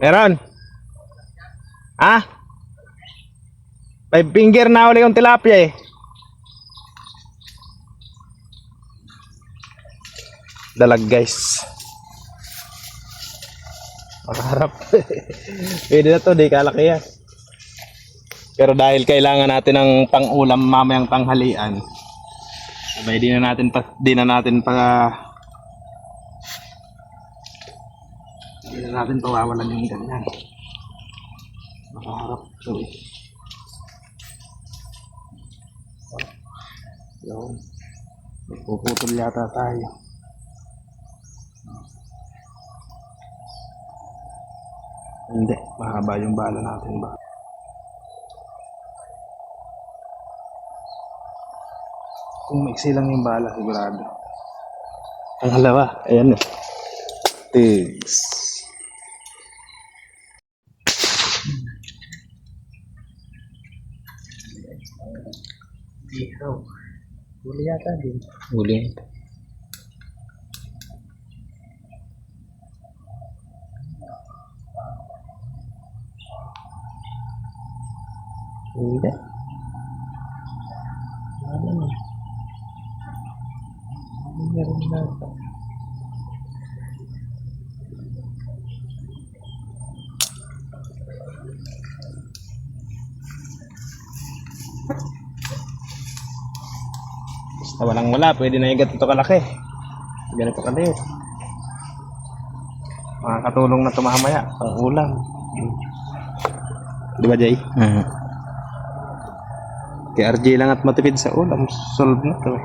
Meron? Ah? 5 finger na uli yung tilapia eh. Dalag guys. Makaharap. Pwede na to, di kalaki yan. Pero dahil kailangan natin ng pang-ulam mamayang tanghalian, sabay di na natin pawawalan yung ganyan. Makaharap to eh. Yun. Puputol yata tayo. Hindi, mahaba yung bala natin ba? Kung maiksi lang yung bala, sigurado. Ang halawa, ayan eh. Tigs. Ihaw. Huli yata din. Huli. Hindi. Ano? Meron na ito. Basta walang wala, pwede na igat ito kalaki. Ganito kaliit. Makakatulong na ito mamaya pang ulam. Di ba, Jay? Kay RJ lang at matipid sa ulam, solve na ito eh.